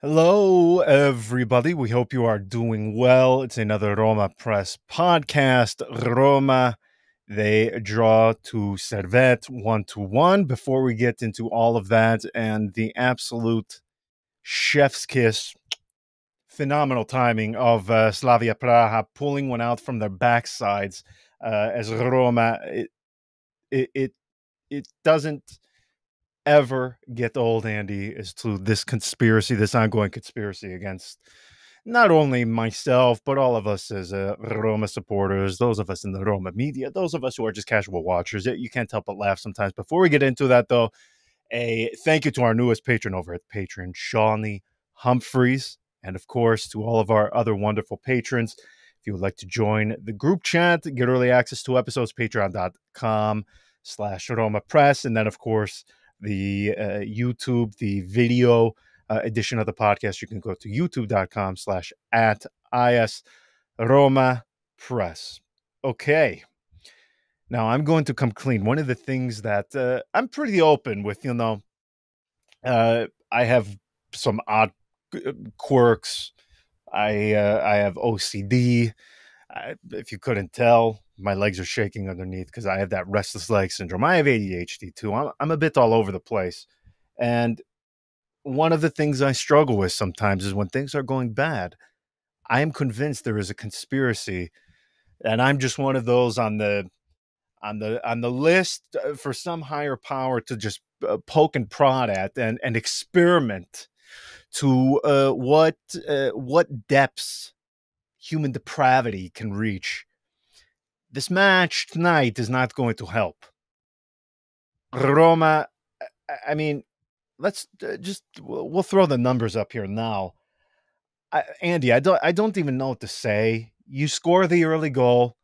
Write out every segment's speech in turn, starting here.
Hello, everybody. We hope you are doing well. It's another RomaPress podcast. Roma, they draw to Servette 1-1. Before we get into all of that and the absolute chef's kiss, phenomenal timing of Slavia Praha pulling one out from their backsides as Roma, it doesn't ever get old, Andy, as to this conspiracy, this ongoing conspiracy against not only myself, but all of us as Roma supporters, those of us in the Roma media, those of us who are just casual watchers. You can't help but laugh sometimes. Before we get into that, though, a thank you to our newest patron over at Patreon, Shawnee Humphreys, and of course to all of our other wonderful patrons. If you would like to join the group chat, get early access to episodes, patreon.com/RomaPress, and then, of course, the YouTube, the video edition of the podcast, you can go to youtube.com/@ISRomaPress. Okay. Now, I'm going to come clean. One of the things that I'm pretty open with, I have some odd quirks. I have OCD. If you couldn't tell, my legs are shaking underneath because I have that restless leg syndrome. I have ADHD too. I'm a bit all over the place. And one of the things I struggle with sometimes is when things are going bad, I am convinced there is a conspiracy, and I'm just one of those on the list for some higher power to just poke and prod at and experiment to what depths human depravity can reach. This match tonight is not going to help. Roma, I mean, let's we'll throw the numbers up here now. Andy, I don't even know what to say. You score the early goal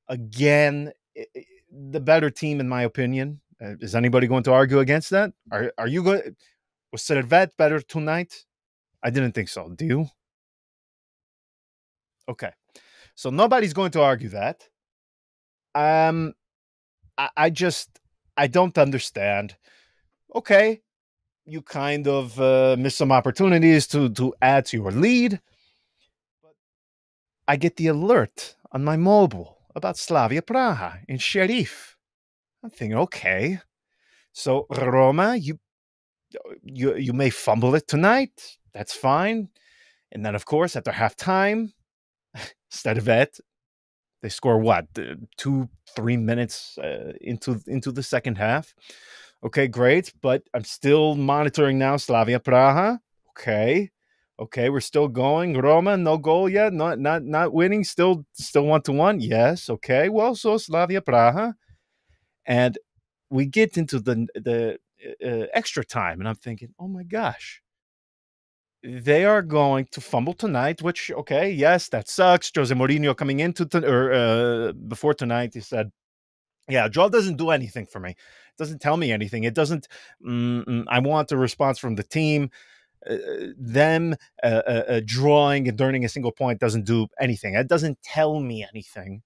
again. The better team, in my opinion. Is anybody going to argue against that? Are you going? Was Servette better tonight? I didn't think so. Do you? Okay, so nobody's going to argue that. I just I don't understand. Okay, you kind of miss some opportunities to add to your lead. But I get the alert on my mobile about Slavia Praha and Sheriff. I'm thinking, okay, so Roma, you may fumble it tonight. That's fine. And then, of course, after halftime, Servette, they score what 2-3 minutes into the second half. Okay, great, but I'm still monitoring now Slavia Praha. Okay, we're still going. Roma, no goal yet. Not winning. Still 1-1. Yes. Okay. Well, so Slavia Praha, and we get into the extra time, and I'm thinking, oh my gosh, they are going to fumble tonight, which, okay, yes, that sucks. Jose Mourinho coming into before tonight, he said, yeah, draw doesn't do anything for me. It doesn't tell me anything. It doesn't. I want a response from the team. Them drawing and earning a single point doesn't do anything. It doesn't tell me anything.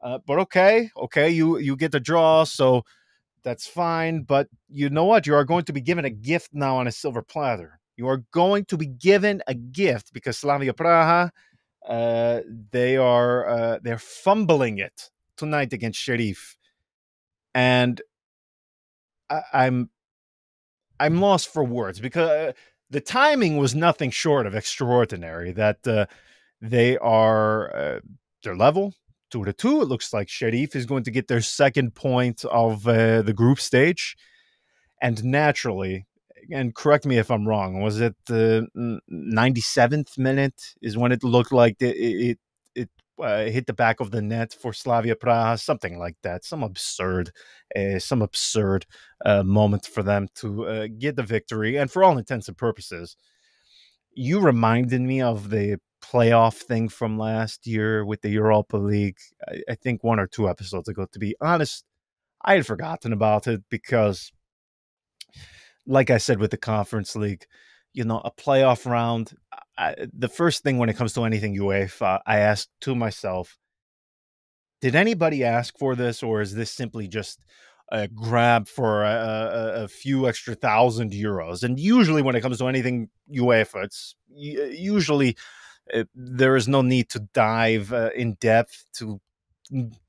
But okay, you get the draw, so that's fine. But you know what? You are going to be given a gift now on a silver platter. You are going to be given a gift because Slavia Praha, they're fumbling it tonight against Sheriff, and I'm lost for words because the timing was nothing short of extraordinary. That they are they're level 2-2. It looks like Sheriff is going to get their second point of the group stage, and naturally. And correct me if I'm wrong. Was it the 97th minute is when it looked like it hit the back of the net for Slavia Praha, something like that. Some absurd moment for them to get the victory. And for all intents and purposes, you reminded me of the playoff thing from last year with the Europa League. I think 1 or 2 episodes ago. To be honest, I had forgotten about it because, like I said with the Conference League, a playoff round, the first thing when it comes to anything UEFA, I ask to myself, did anybody ask for this, or is this simply just grab for a few extra €1,000. And usually, when it comes to anything UEFA, it's usually there is no need to dive in depth to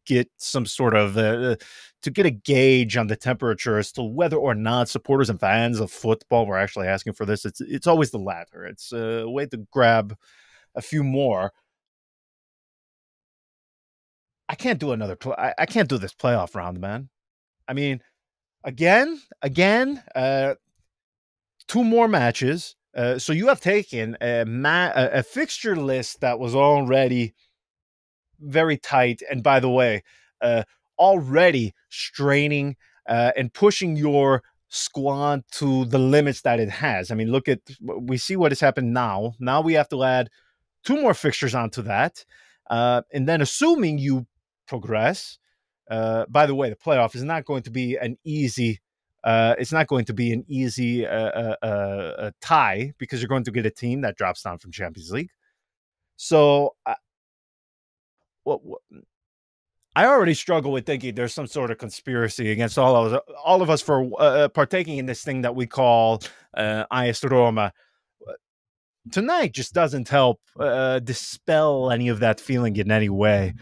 get some sort of to get a gauge on the temperature as to whether or not supporters and fans of football were actually asking for this. It's always the latter. It's a way to grab a few more. I can't do I can't do this playoff round, man. I mean, again, 2 more matches. So you have taken a fixture list that was already very tight, and by the way, already straining and pushing your squad to the limits that it has. I mean, we see what has happened now. Now we have to add 2 more fixtures onto that, and then assuming you progress. By the way, the playoff is not going to be an easy. It's not going to be an easy tie, because you're going to get a team that drops down from Champions League. So, I already struggle with thinking there's some sort of conspiracy against all of us for partaking in this thing that we call AS Roma. Tonight just doesn't help dispel any of that feeling in any way.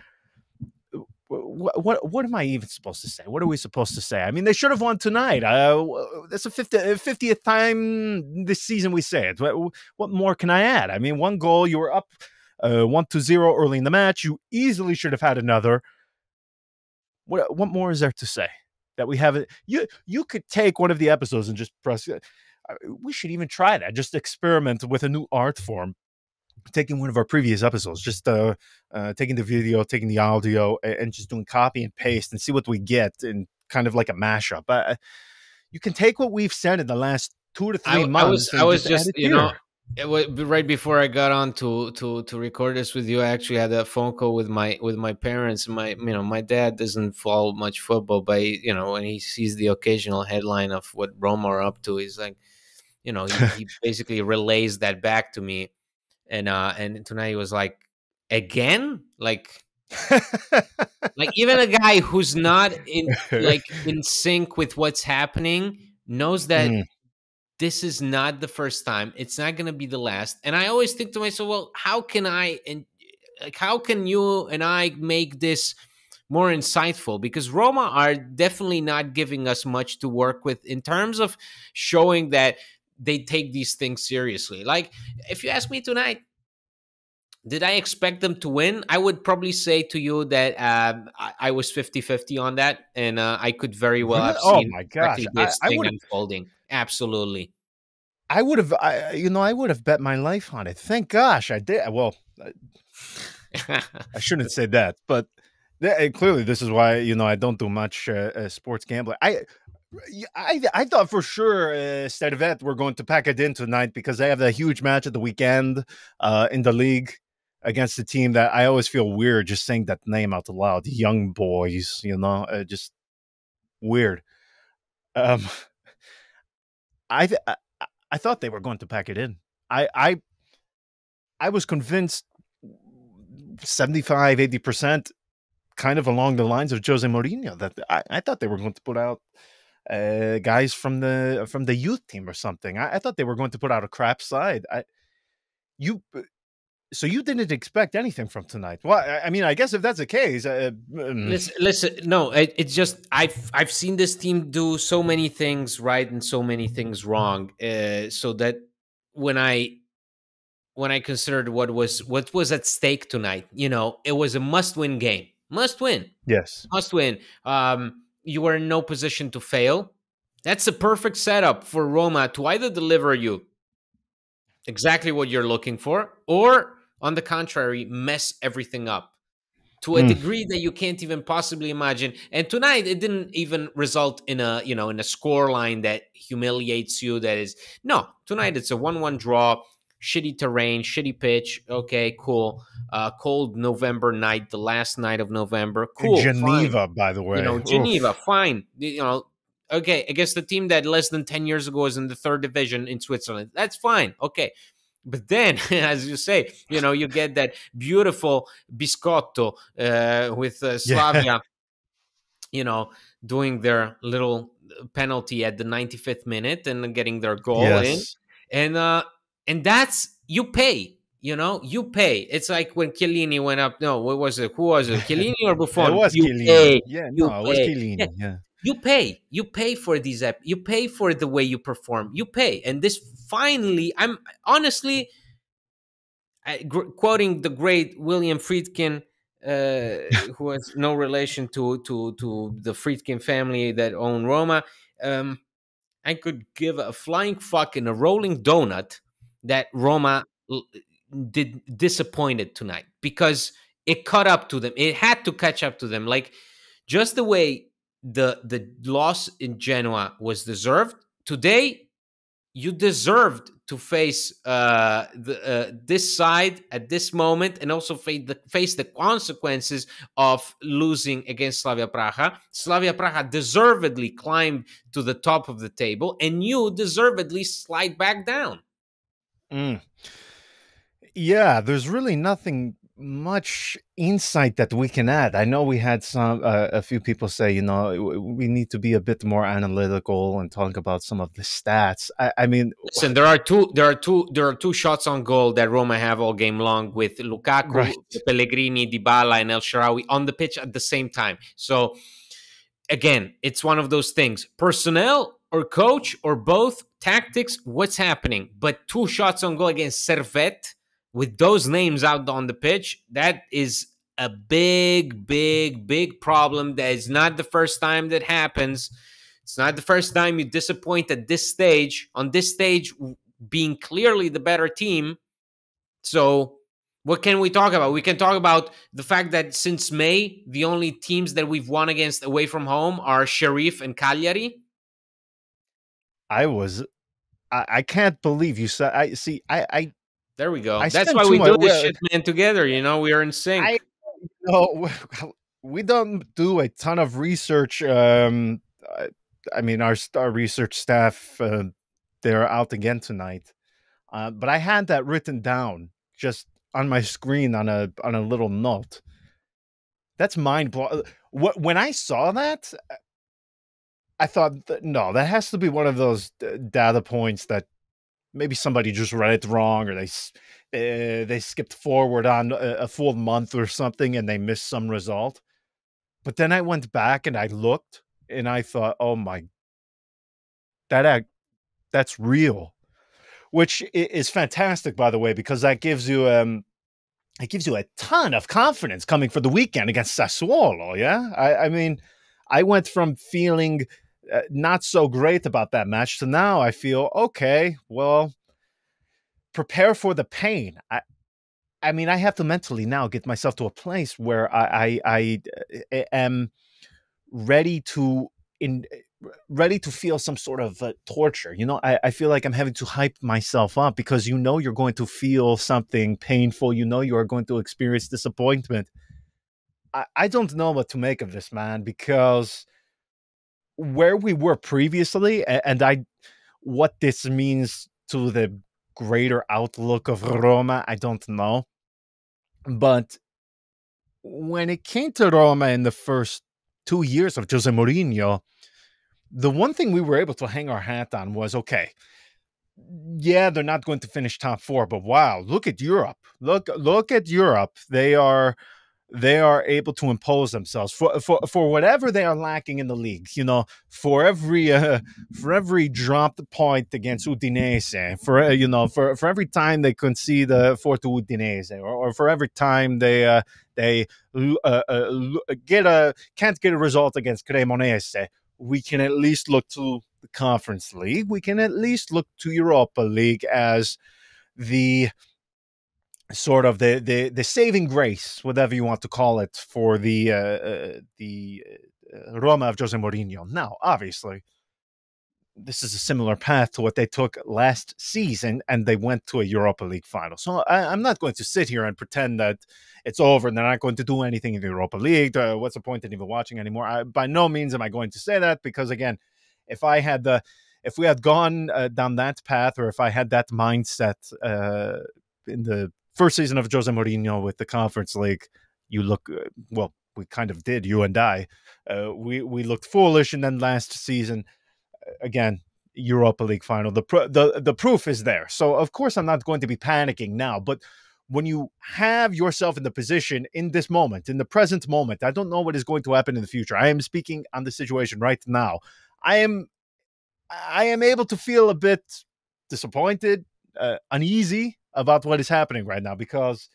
What am I even supposed to say? What are we supposed to say? I mean, they should have won tonight. That's a 50th time this season we say it. What more can I add? I mean, 1 goal, you were up 1-0 early in the match. You easily should have had another. What more is there to say that we haven't? You could take one of the episodes and just press. We should even try that. Just experiment with a new art form. Taking one of our previous episodes, just taking the video, taking the audio, and just doing copy and paste and see what we get in kind of like a mashup. You can take what we've said in the last 2 to 3 months. I was just it was right before I got on to record this with you. I actually had a phone call with my parents. My dad doesn't follow much football, but when he sees the occasional headline of what Roma are up to, he's like, he basically relays that back to me. And tonight he was like, again, like even a guy who's not in sync with what's happening knows that this is not the first time. It's not going to be the last. And I always think to myself, well, how can you and I make this more insightful? Because Roma are definitely not giving us much to work with in terms of showing that they take these things seriously. Like, if you ask me tonight, did I expect them to win? I would probably say to you that I was 50-50 on that, and I could very well have seen my gosh, this thing unfolding. Absolutely. I would have bet my life on it. Thank gosh I did. Well, I shouldn't say that, but clearly this is why I don't do much sports gambling. I thought for sure Servette were going to pack it in tonight because they have a huge match at the weekend in the league against a team that I always feel weird just saying that name out loud. Young Boys, just weird. I thought they were going to pack it in. I was convinced 75-80%, kind of along the lines of Jose Mourinho, that I thought they were going to put out guys from the youth team or something. I thought they were going to put out a crap side. So you didn't expect anything from tonight? Well, I mean, I guess if that's the case, listen. No, it's just I've seen this team do so many things right and so many things wrong. So that when I considered what was at stake tonight, it was a must-win game. Must win. Yes, must win. You were in no position to fail. That's a perfect setup for Roma to either deliver you exactly what you're looking for, or on the contrary, mess everything up to a degree that you can't even possibly imagine. And tonight, it didn't even result in a score line that humiliates you. Tonight it's a 1-1 draw, shitty terrain, shitty pitch. Okay, cool. Cold November night, the last night of November. Cool. Geneva, fine. By the way. Geneva, fine. Okay, against the team that less than 10 years ago was in the 3rd division in Switzerland. That's fine. Okay. But then, as you say, you get that beautiful biscotto with Slavia you know, doing their little penalty at the 95th minute and getting their goal in. Yes. And that's, you pay. You know, you pay. It's like when Chiellini went up. No, what was it? Who was it? Chiellini or It Buffon? was You Chiellini. pay. Yeah, You no, it was pay. Yeah, Chiellini. Yeah. you pay. You pay for these. You pay for the way you perform. You pay. And this finally, I'm honestly, quoting the great William Friedkin, who has no relation to the Friedkin family that own Roma. Um, I could give a flying fuck and a rolling donut that Roma did disappointed tonight, because it caught up to them. It had to catch up to them. Like, just the way the loss in Genoa was deserved today, you deserved to face this side at this moment, and also face the consequences of losing against Slavia Praha. Slavia Praha deservedly climbed to the top of the table, and you deservedly slide back down. Mm. Yeah, there's really nothing much insight that we can add. I know we had a few people say, we need to be a bit more analytical and talk about some of the stats. I mean, Listen, there are two shots on goal that Roma have all game long, with Lukaku, right. Pellegrini, Dybala, and El Shaarawy on the pitch at the same time. So again, it's one of those things: personnel or coach or both, tactics, what's happening. But two shots on goal against Servette with those names out on the pitch, that is a big, big, big problem. That is not the first time that happens. It's not the first time you disappoint at this stage, on this stage, being clearly the better team. So what can we talk about? We can talk about the fact that since May, the only teams that we've won against away from home are Sheriff and Cagliari. I was, I can't believe you said, I see, There we go. I That's spent why too we much, do this well, shit, man, together. You know, we are in I, sync. know, we don't do a ton of research. I mean, our research staff, they're out again tonight. But I had that written down just on my screen on a little note. That's mind blowing. When I saw that, I thought, no, that has to be one of those data points that maybe somebody just read it wrong, or they skipped forward on a full month or something, and they missed some result. But then I went back and I looked, and I thought, oh my, that that's real, which is fantastic, by the way, because that gives you it gives you a ton of confidence coming for the weekend against Sassuolo. Yeah, I mean, I went from feeling not so great about that match to now I feel okay. Well, prepare for the pain. I mean, I have to mentally now get myself to a place where I am ready to in ready to feel some sort of torture. I feel like I'm having to hype myself up because you're going to feel something painful. You are going to experience disappointment. I don't know what to make of this, man, because where we were previously, and what this means to the greater outlook of Roma, I don't know. But when it came to Roma in the first 2 years of Jose Mourinho, the one thing we were able to hang our hat on was, okay, yeah, they're not going to finish top four, but wow, look at Europe. Look at Europe. They are able to impose themselves for whatever they are lacking in the league. For every dropped point against Udinese, for every time they concede four to Udinese, or for every time they can't get a result against Cremonese, we can at least look to the Conference League. We can at least look to Europa League as the sort of the saving grace, whatever you want to call it, for the Roma of Jose Mourinho. Now, obviously, this is a similar path to what they took last season, and they went to a Europa League final. So I'm not going to sit here and pretend that it's over and they're not going to do anything in the Europa League. What's the point in even watching anymore? By no means am I going to say that, because again, if we had gone down that path, or if I had that mindset in the first season of Jose Mourinho with the Conference League, we we kind of did, you and I. We looked foolish, and then last season, again, Europa League final. The proof is there. So of course I'm not going to be panicking now, but when you have yourself in the position in this moment, in the present moment, I don't know what is going to happen in the future. I am speaking on the situation right now. I am able to feel a bit disappointed, uneasy about what is happening right now because,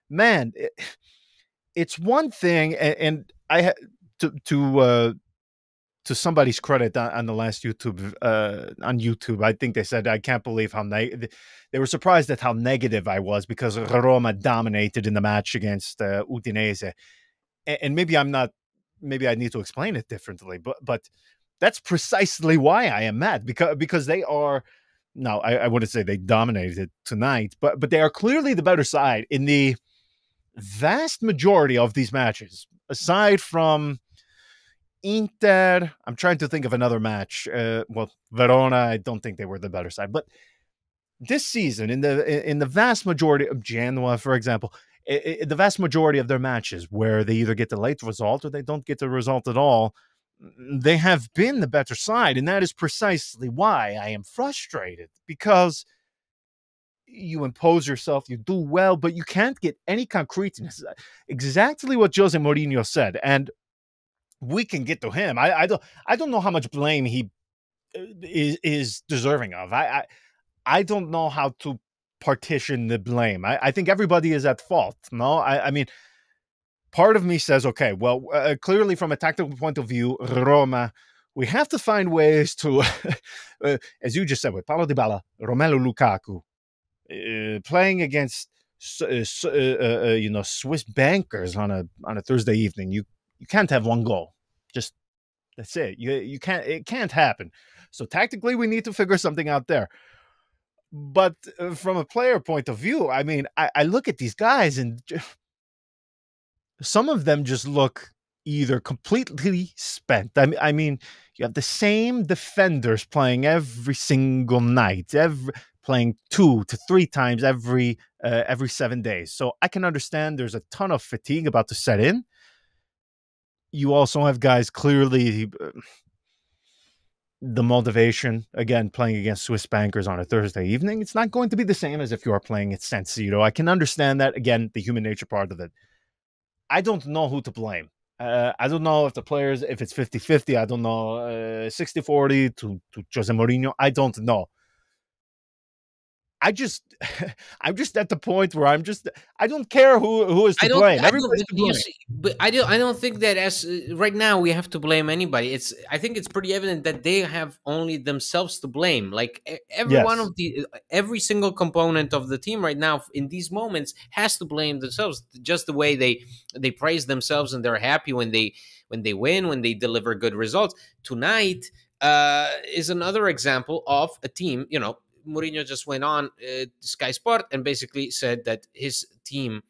man, it's one thing, and I to somebody's credit on the last YouTube on YouTube, I think they said, I can't believe how they were surprised at how negative I was because Roma dominated in the match against Udinese, and maybe I'm not. Maybe I need to explain it differently, but that's precisely why I am mad because they are. No, I wouldn't say they dominated tonight, but they are clearly the better side in the vast majority of these matches, aside from Inter. I'm trying to think of another match. Well, Verona, I don't think they were the better side, but this season, in the vast majority of Genoa, for example, the vast majority of their matches where they either get the late result or they don't get the result at all, they have been the better side, and that is precisely why I am frustrated because you impose yourself, you do well, but you can't get any concreteness. Exactly what Jose Mourinho said, and we can get to him. I don't know how much blame he is deserving of. I don't know how to partition the blame. I think everybody is at fault. No, I mean, part of me says, okay, well, clearly from a tactical point of view, Roma, we have to find ways to, as you just said, with Paulo Dybala, Romelu Lukaku, playing against Swiss bankers on a Thursday evening. You can't have one goal. Just that's it. You can't. It can't happen. So tactically, we need to figure something out there. But from a player point of view, I mean, I look at these guys and some of them just look either completely spent. I mean, you have the same defenders playing every single night, playing 2 to 3 times every 7 days. So I can understand there's a ton of fatigue about to set in. You also have guys clearly the motivation, again, playing against Swiss bankers on a Thursday evening. It's not going to be the same as if you are playing at San Siro. I can understand that, again, the human nature part of it. I don't know who to blame. I don't know if the players, if it's 50-50, I don't know, 60-40 to Jose Mourinho. I don't know. I'm just at the point where I don't care who is to blame. Everybody's to blame. But I don't think that as right now we have to blame anybody. I think it's pretty evident that they have only themselves to blame. Like every single component of the team right now in these moments has to blame themselves. Just the way they praise themselves and they're happy when they win, when they deliver good results. Tonight is another example of a team, Mourinho just went on Sky Sport and basically said that his team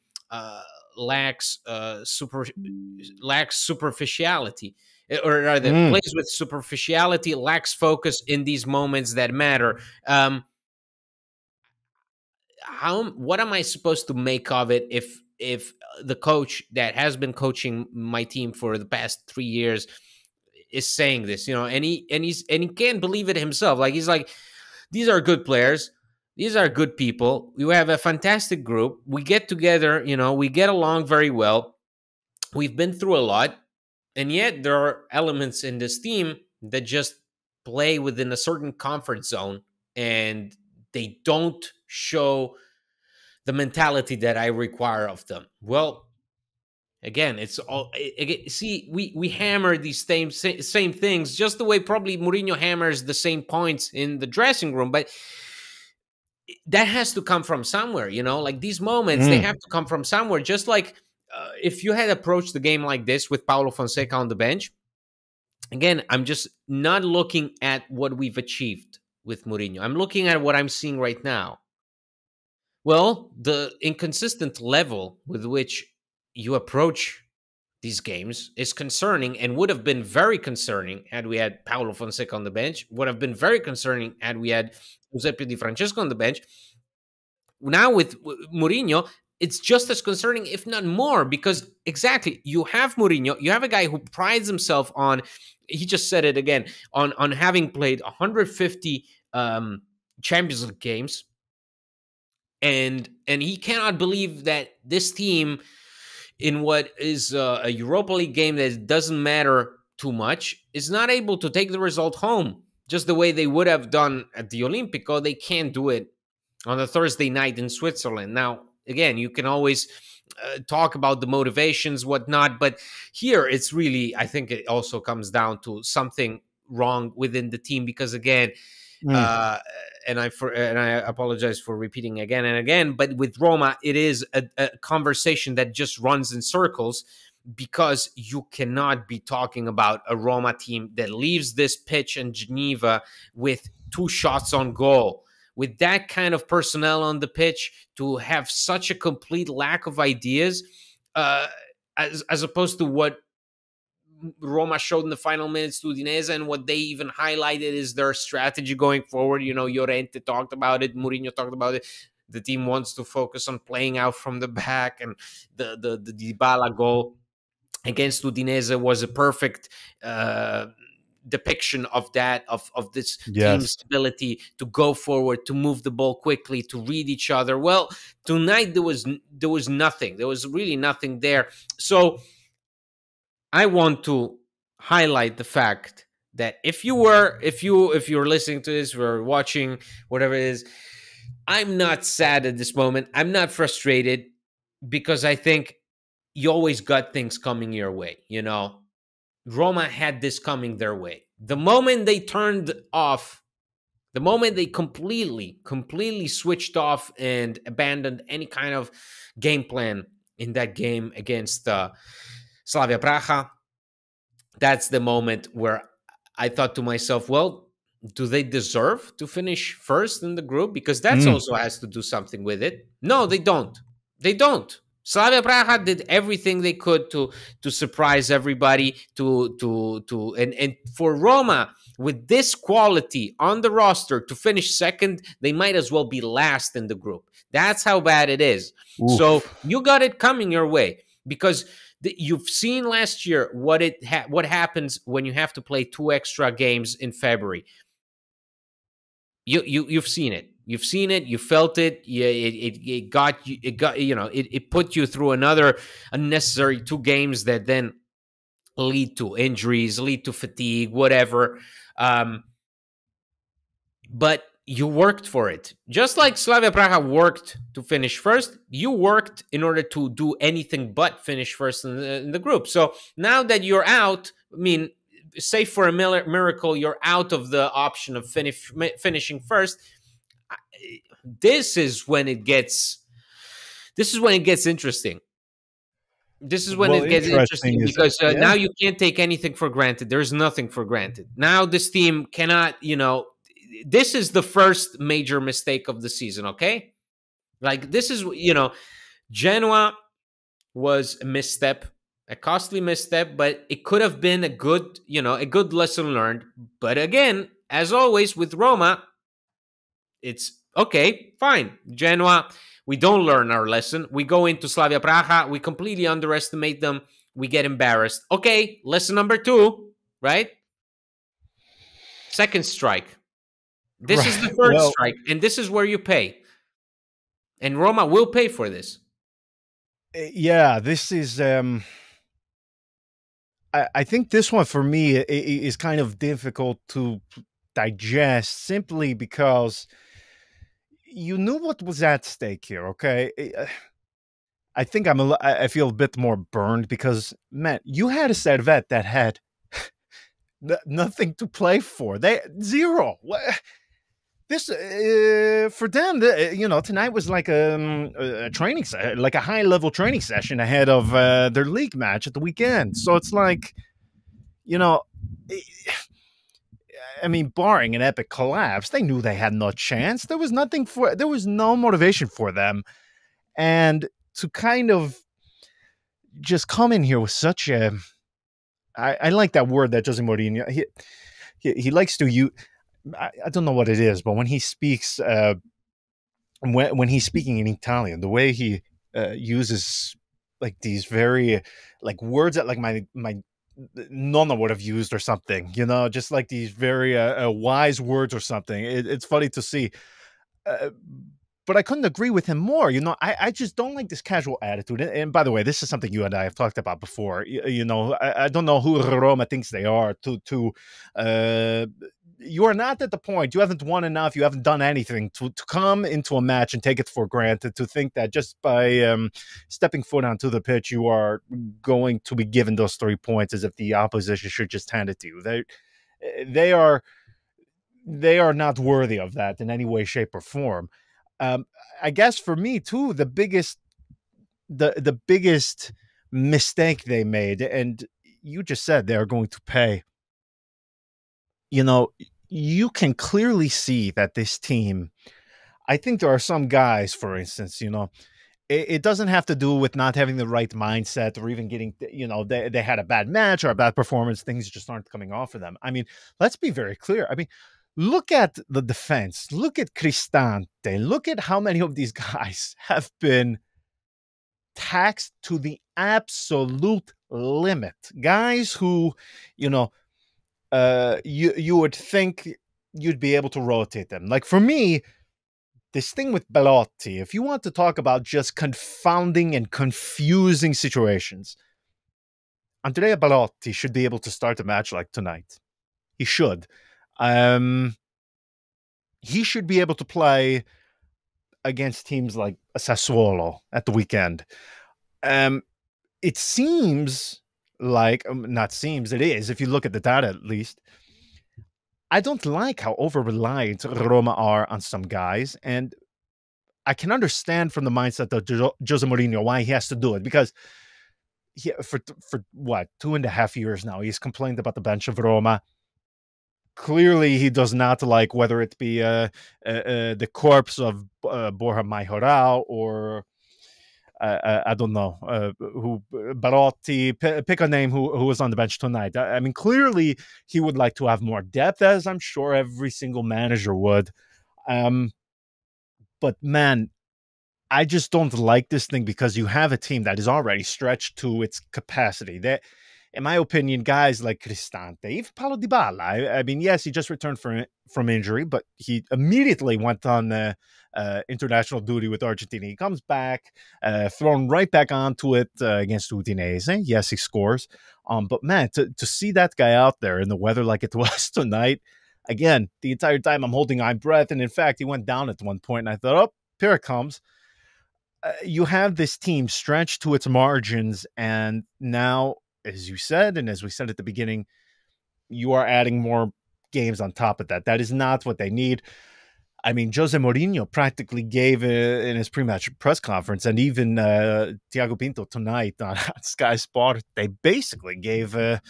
lacks superficiality, or rather plays with superficiality, lacks focus in these moments that matter. What am I supposed to make of it if the coach that has been coaching my team for the past 3 years is saying this, and he can't believe it himself. Like, he's like, these are good players. These are good people. We have a fantastic group. We get together, we get along very well. We've been through a lot. And yet there are elements in this team that just play within a certain comfort zone and they don't show the mentality that I require of them. Well, again, it's all. See, we hammer these same things, just the way probably Mourinho hammers the same points in the dressing room. But that has to come from somewhere, Like these moments, they have to come from somewhere. Just like if you had approached the game like this with Paulo Fonseca on the bench, again, I'm just not looking at what we've achieved with Mourinho. I'm looking at what I'm seeing right now. Well, the inconsistent level with which you approach these games is concerning and would have been very concerning had we had Paulo Fonseca on the bench, would have been very concerning had we had Giuseppe Di Francesco on the bench. Now with Mourinho, it's just as concerning, if not more, because exactly, you have Mourinho, you have a guy who prides himself on, he just said it again, on having played 150 Champions League games, and he cannot believe that this team, in what is a Europa League game that doesn't matter too much, is not able to take the result home just the way they would have done at the Olimpico. They can't do it on a Thursday night in Switzerland. Now, again, you can always talk about the motivations, whatnot, but here it's really, I think it also comes down to something wrong within the team, because again, Mm. uh, and I apologize for repeating again and again, but with Roma, it is a conversation that just runs in circles, because you cannot be talking about a Roma team that leaves this pitch in Geneva with 2 shots on goal, with that kind of personnel on the pitch, to have such a complete lack of ideas, uh, as opposed to what Roma showed in the final minutes to Udinese, and what they even highlighted is their strategy going forward. You know, Llorente talked about it, Mourinho talked about it. The team wants to focus on playing out from the back, and the Dybala goal against Udinese was a perfect depiction of that, of this team's Yes. ability to go forward, to move the ball quickly, to read each other. Well, tonight there was nothing. There was really nothing there. So I want to highlight the fact that if you're listening to this or watching, whatever it is, I'm not sad at this moment. I'm not frustrated, because I think you always got things coming your way. You know, Roma had this coming their way. The moment they turned off, the moment they completely switched off and abandoned any kind of game plan in that game against Slavia Praha, that's the moment where I thought to myself, well, do they deserve to finish first in the group? Because that's Mm. also has to do something with it. No, they don't. They don't. Slavia Praha did everything they could to surprise everybody, and for Roma, with this quality on the roster, to finish second, they might as well be last in the group. That's how bad it is. So Oof. you got it coming your way, because you've seen last year what happens when you have to play 2 extra games in February. You've seen it. You've seen it. You felt it. Yeah, it got you. It got, you know, it put you through another unnecessary 2 games that then lead to injuries, lead to fatigue, whatever. But you worked for it. Just like Slavia Praha worked to finish first, you worked in order to do anything but finish first in the group. So now that you're out, I mean, say for a miracle, you're out of the option of finishing first. This is when it gets. This is when it gets interesting. This is when Well, it gets interesting interesting, is, because yeah. now you can't take anything for granted. There's nothing for granted. Now this team cannot, this is the first major mistake of the season, okay? Like, this is, Genoa was a misstep, a costly misstep, but it could have been a good lesson learned. But again, as always with Roma, it's okay, fine. Genoa, we don't learn our lesson. We go into Slavia Praha, we completely underestimate them, we get embarrassed. Okay, lesson number 2, right? Second strike. This is the Right. third Well, strike, and this is where you pay. And Roma will pay for this. yeah, this is I think this one for me is kind of difficult to digest, simply because you knew what was at stake here, okay? I think I feel a bit more burned because, man, you had a Servette that had nothing to play for. They zero. This for them, tonight was like a training like a high level training session ahead of their league match at the weekend. So it's like, you know, I mean, barring an epic collapse, they knew they had no chance. There was no motivation for them, and to kind of just come in here with such a, I like that word that Jose Mourinho, he likes to use. I don't know what it is, but when he speaks, when he's speaking in Italian, the way uses like these very like words that like my nonna would have used or something, just like these very wise words or something. It's funny to see. Uh, but I couldn't agree with him more. I just don't like this casual attitude. And by the way, this is something you and I have talked about before. I don't know who Roma thinks they are uh, you are not at the point. You haven't won enough. You haven't done anything to come into a match and take it for granted, to think that just by stepping foot onto the pitch, you are going to be given those 3 points as if the opposition should just hand it to you. They are they are not worthy of that in any way, shape, or form. Um, I guess for me too, the biggest mistake they made, and you just said they are going to pay. You know, you can clearly see that this team. I think there are some guys, for instance, it doesn't have to do with not having the right mindset or even getting, they had a bad match or a bad performance. Things just aren't coming off of them. I mean, let's be very clear. I mean, look at the defense. Look at Cristante. Look at how many of these guys have been taxed to the absolute limit. Guys who, you know, you would think you'd be able to rotate them. Like for me, this thing with Belotti, if you want to talk about just confounding and confusing situations, Andrea Belotti should be able to start a match like tonight. He should. Um, he should be able to play against teams like Sassuolo at the weekend. Um, it seems like, not seems, it is, if you look at the data at least. I don't like how over reliant Roma are on some guys. And I can understand from the mindset of Jose Mourinho why he has to do it, because for what 2.5 years now he's complained about the bench of Roma. Clearly, he does not like whether it be the corpse of Borja Majoral or I don't know who Barotti. Pick a name who was on the bench tonight. I mean, clearly he would like to have more depth, as I'm sure every single manager would. But man, I just don't like this thing because you have a team that is already stretched to its capacity. That, in my opinion, guys like Cristante, even Paulo Dybala. I mean, yes, he just returned from injury, but he immediately went on international duty with Argentina. He comes back, thrown right back onto it against Udinese. Yes, he scores. But man, to see that guy out there in the weather like it was tonight, again, the entire time I'm holding my breath. And in fact, he went down at one point, and I thought, oh, here it comes. You have this team stretched to its margins, and now, as you said, and as we said at the beginning, you are adding more games on top of that. That is not what they need. I mean, Jose Mourinho practically gave in his pre-match press conference, and even Thiago Pinto tonight on Sky Sport, they basically gave a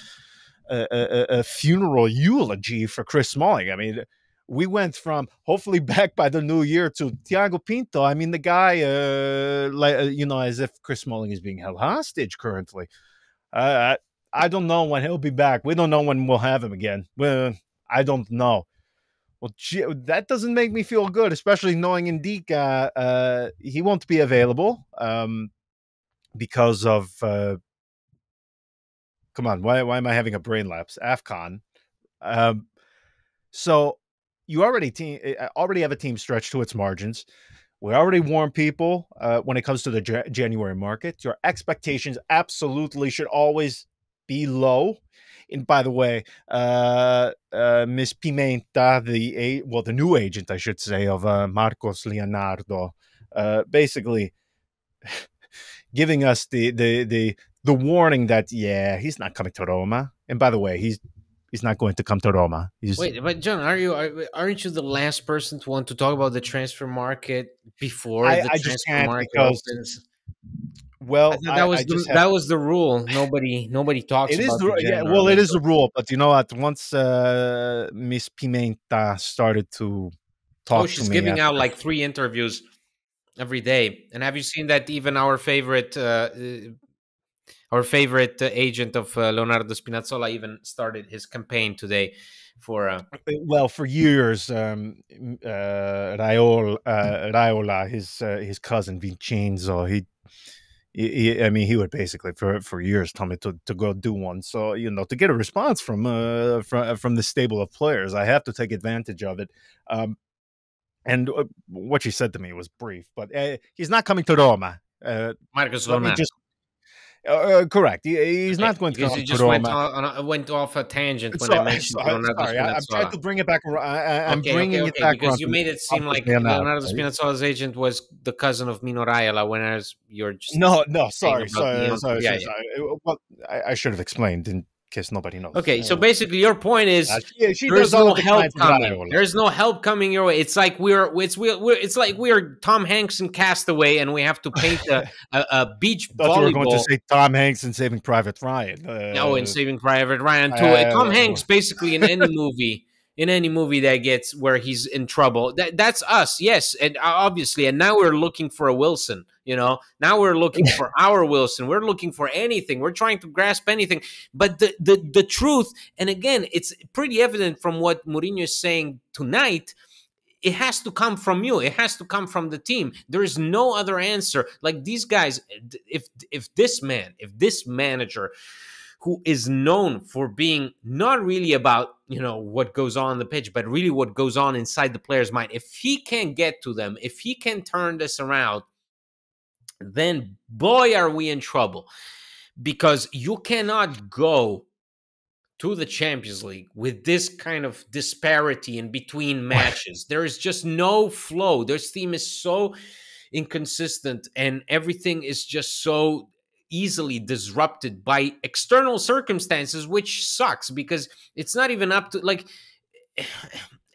funeral eulogy for Chris Smalling. I mean, we went from hopefully back by the new year to Thiago Pinto. I mean, the guy, as if Chris Smalling is being held hostage currently. I don't know when he'll be back. We don't know when we'll have him again. Well, I don't know. Well, that doesn't make me feel good, especially knowing Indica he won't be available because of. Come on, why am I having a brain lapse? AFCON. So you already have a team stretched to its margins. We already warn people when it comes to the January market. Your expectations absolutely should always be low. And by the way, Miss Pimenta, the new agent, I should say, of Marcos Leonardo, basically giving us the warning that he's not coming to Roma. And by the way, he's not going to come to Roma. Wait, but John, aren't you the last person to want to talk about the transfer market before the I just transfer can't market because opens? I well, thought that was I just have. that was the rule. Nobody talks It is about the well, January it is the window. rule, but you know what? Once Miss Pimenta started to Oh, talk to she's me giving out after, like 3 interviews every day. And have you seen that even our favorite agent of Leonardo Spinazzola even started his campaign today for well, for years, Raiola, his cousin Vincenzo, I mean, he would basically for years tell me to go do one. So to get a response from the stable of players, I have to take advantage of it. And what she said to me was brief, but he's not coming to Roma. Marcus Let me Leonardo. just correct. He's Okay, not going to because come you to just Roma. went off a tangent when I So, mentioned Leonardo sorry, I'm trying Spinazzola. to bring it back. I'm Okay, okay, bringing it okay. back Because around you to made it seem Marcos like Leonardo. Leonardo Spinazzola's agent was the cousin of Mino Raiola, when you're just No, saying sorry, about the young. Yeah, yeah. sorry. Well, I should have explained in case nobody knows. Okay, so basically, your point is She does there's all no of the help clients of coming. Raiola. There's no help coming your way. It's like it's like we're Tom Hanks in Castaway, and we have to paint a beach Thought you were going to volleyball. say Tom Hanks in Saving Private Ryan. Oh, and Saving Private Ryan too. Tom Hanks, basically in any movie that gets where he's in trouble. That's us, yes, and obviously. And now we're looking for a Wilson. Now we're looking for our Wilson. We're looking for anything. We're trying to grasp anything. But the truth, and again, it's pretty evident from what Mourinho is saying tonight. It has to come from you. It has to come from the team. There is no other answer. Like these guys, if this manager, who is known for being not really about what goes on the pitch, but really what goes on inside the player's mind, if he can get to them, if he can turn this around, then boy, are we in trouble. Because you cannot go to the Champions League with this kind of disparity in between matches. There is just no flow. This team is so inconsistent, and everything is just so easily disrupted by external circumstances, which sucks because it's not even up to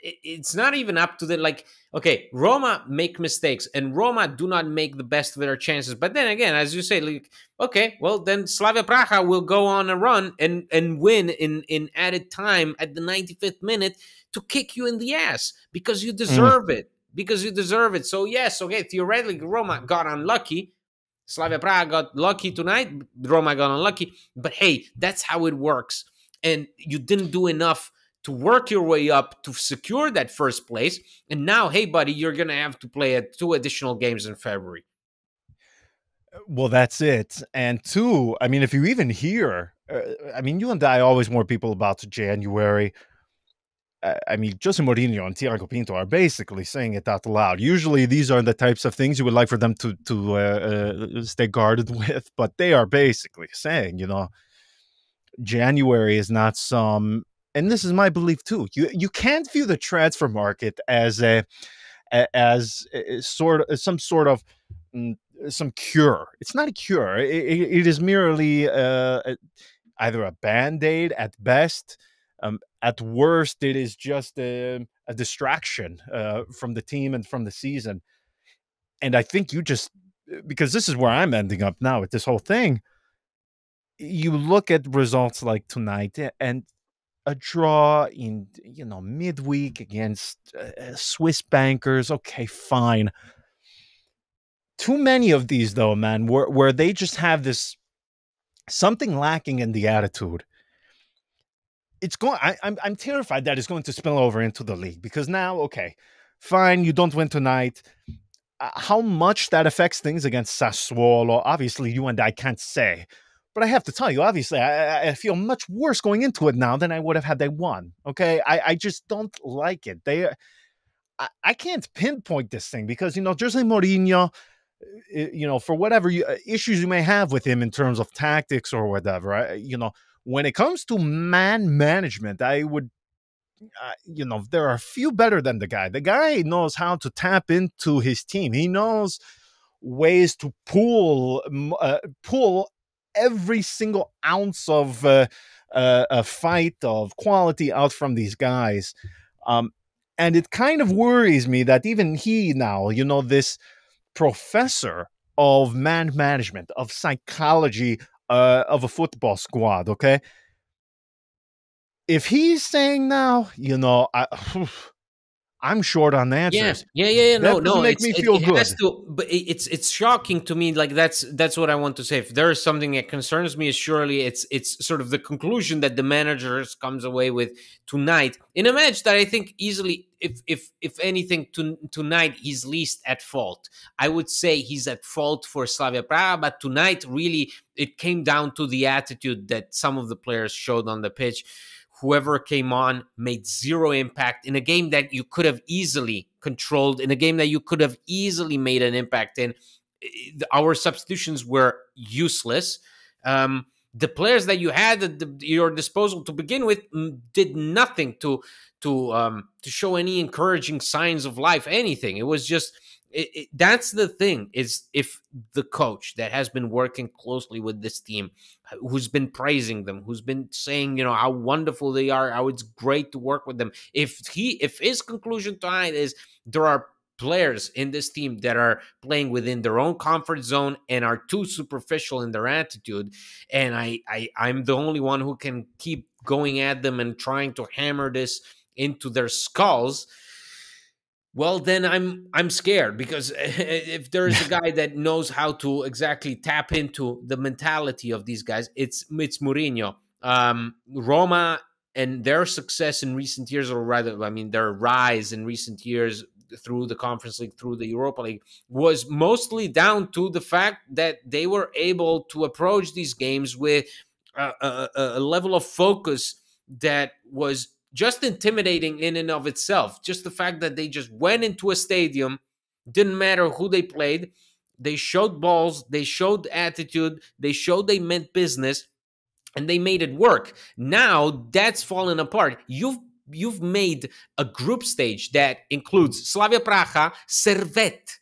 it's not even up to okay, Roma make mistakes, and Roma do not make the best of their chances. But then again, as you say, okay, well, then Slavia Praha will go on a run and win in added time at the 95th minute to kick you in the ass because you deserve it. Because you deserve it. So yes, okay, theoretically, Roma got unlucky. Slavia Praha got lucky tonight. Roma got unlucky. But hey, that's how it works. And you didn't do enough to work your way up to secure that first place. And now, hey, buddy, you're going to have to play 2 additional games in February. Well, that's it. And two, I mean, if you even hear, I mean, you and I always warn people about January. I mean, Jose Mourinho and Thiago Pinto are basically saying it out loud. Usually, these are the types of things you would like for them to stay guarded with, but they are basically saying, January is not some, and this is my belief too. You can't view the transfer market as some sort of some cure. It's not a cure. It is merely either a band-aid at best. At worst, it is just a distraction from the team and from the season. And I think because this is where I'm ending up now with this whole thing, you look at results like tonight and a draw in midweek against Swiss bankers. Okay, fine. Too many of these though, man, where they just have this something lacking in the attitude. I'm terrified that it's going to spill over into the league because now, okay, fine, you don't win tonight. How much that affects things against Sassuolo, obviously you and I can't say. But I have to tell you, obviously, I feel much worse going into it now than I would have had they won. Okay, I just don't like it. I can't pinpoint this thing because Jose Mourinho, for whatever issues you may have with him in terms of tactics or whatever, when it comes to man management, I would, there are a few better than the guy. The guy knows how to tap into his team. He knows ways to pull every single ounce of a fight of quality out from these guys. And it kind of worries me that even he now, this professor of man management, of psychology, of a football squad, okay? If he's saying now, I'm short on Yeah, answers. yeah, yeah, yeah. No, That doesn't no. make me feel It has good. to, but it's shocking to me. Like that's what I want to say. If there is something that concerns me, is surely it's sort of the conclusion that the managers comes away with tonight in a match that I think easily, if anything, tonight he's least at fault. I would say he's at fault for Slavia Praha, but tonight really it came down to the attitude that some of the players showed on the pitch. Whoever came on made zero impact in a game that you could have easily controlled, in a game that you could have easily made an impact in. Our substitutions were useless. The players that you had at your disposal to begin with did nothing to show any encouraging signs of life, anything. It was just that's the thing, is if the coach that has been working closely with this team, who's been praising them, who's been saying, how wonderful they are, how it's great to work with them, if his conclusion tonight is there are players in this team that are playing within their own comfort zone and are too superficial in their attitude, and I'm the only one who can keep going at them and trying to hammer this into their skulls, well, then I'm scared, because if there's a guy that knows how to exactly tap into the mentality of these guys, it's Mourinho. Roma and their success in recent years, or rather, I mean, their rise in recent years through the Conference League, through the Europa League, was mostly down to the fact that they were able to approach these games with a level of focus that was just intimidating in and of itself. Just the fact that they just went into a stadium, didn't matter who they played, they showed balls, they showed attitude, they showed they meant business, and they made it work. Now that's fallen apart. You've made a group stage that includes Slavia Praha, Servette,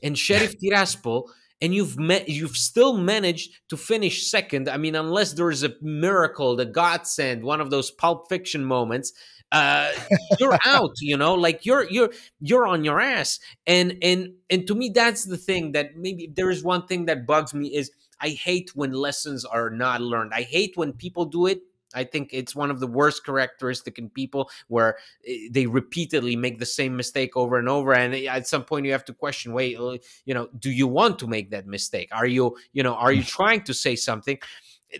and Sheriff Tiraspol, and you've still managed to finish second. I mean, unless there is a miracle, the godsend, one of those Pulp Fiction moments, uh, you're out. Like you're on your ass. And to me, that's the thing that maybe if there is one thing that bugs me is I hate when lessons are not learned. I hate when people do it. I think it's one of the worst characteristic in people, where they repeatedly make the same mistake over and over, and at some point you have to question, wait, do you want to make that mistake? Are you trying to say something?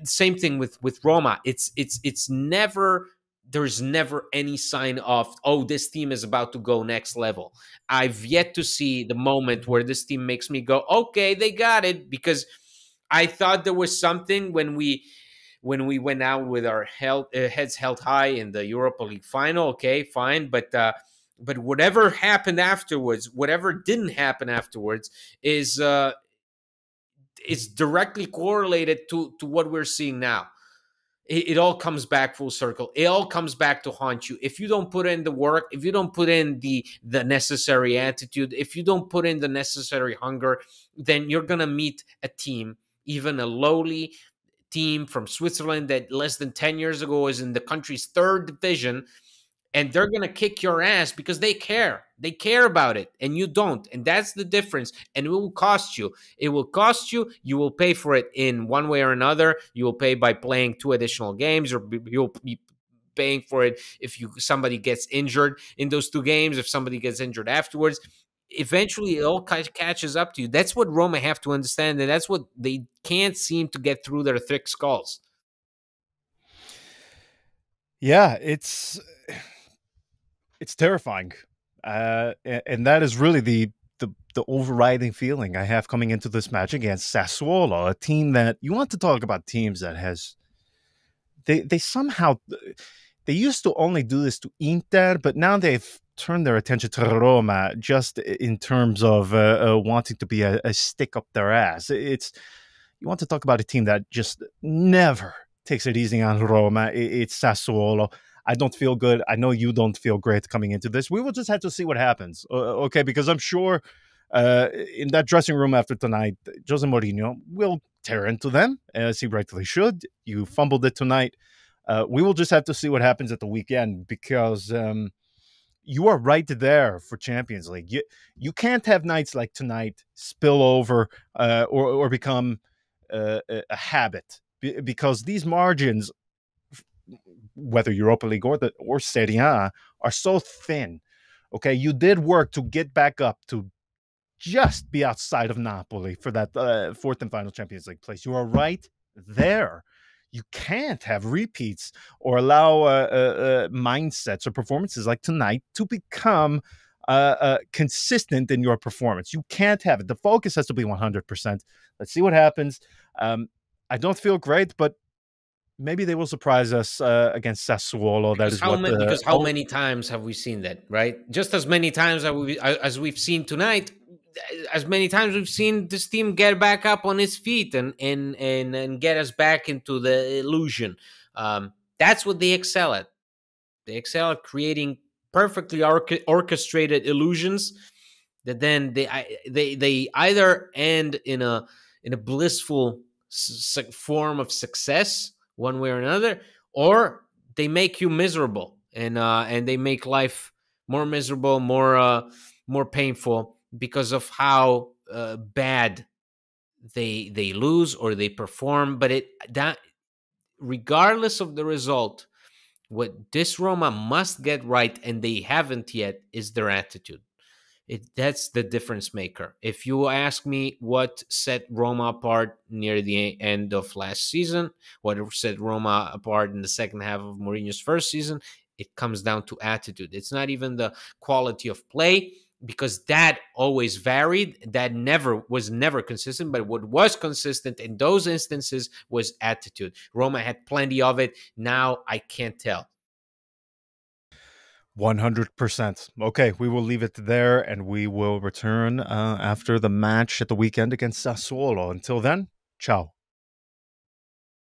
Same thing with Roma. It's never, there's never any sign of, oh, this team is about to go next level. I've yet to see the moment where this team makes me go, okay, they got it, because I thought there was something when we went out with our heads held high in the Europa League final. Okay, fine, but whatever happened afterwards, whatever didn't happen afterwards, is directly correlated to what we're seeing now. It all comes back full circle. It all comes back to haunt you if you don't put in the work, if you don't put in the necessary attitude, if you don't put in the necessary hunger. Then you're gonna meet a team, even a lowly team from Switzerland that less than 10 years ago was in the country's third division, and they're going to kick your ass because they care. They care about it, and you don't. And that's the difference. And it will cost you. It will cost you. You will pay for it in one way or another. You will pay by playing 2 additional games, or you'll be paying for it if somebody gets injured in those 2 games, if somebody gets injured afterwards. Eventually it all catches up to you. That's what Roma have to understand, and that's what they can't seem to get through their thick skulls. Yeah, it's terrifying, and that is really the overriding feeling I have coming into this match against Sassuolo, a team that you want to talk about teams that has they somehow they used to only do this to Inter, but now they've turned their attention to Roma just in terms of wanting to be a stick up their ass. It's you want to talk about a team that just never takes it easy on Roma. It's Sassuolo. I don't feel good. I know you don't feel great coming into this. We will just have to see what happens, okay? Because I'm sure in that dressing room after tonight, Jose Mourinho will tear into them, as he rightfully should. You fumbled it tonight. We will just have to see what happens at the weekend, because you are right there for Champions League. You can't have nights like tonight spill over or become a habit, because these margins, whether Europa League or Serie A, are so thin. Okay, you did work to get back up to just be outside of Napoli for that fourth and final Champions League place. You are right there. You can't have repeats or allow mindsets or performances like tonight to become consistent in your performance. You can't have it. The focus has to be 100%. Let's see what happens. I don't feel great, but maybe they will surprise us against Sassuolo. That is what the Because how many times have we seen that, right? Just as many times as we've seen tonight, as many times we've seen this team get back up on its feet and get us back into the illusion. That's what they excel at. They excel at creating perfectly orchestrated illusions that then they either end in a blissful form of success one way or another, or they make you miserable and they make life more miserable, more painful because of how bad they lose or they perform. But that regardless of the result, what this Roma must get right, and they haven't yet, is their attitude. That's the difference maker. If you ask me what set Roma apart near the end of last season, what set Roma apart in the second half of Mourinho's first season, it comes down to attitude. It's not even the quality of play, because that always varied. That was never consistent. But what was consistent in those instances was attitude. Roma had plenty of it. Now I can't tell. 100%. Okay, we will leave it there and we will return after the match at the weekend against Sassuolo. Until then, ciao.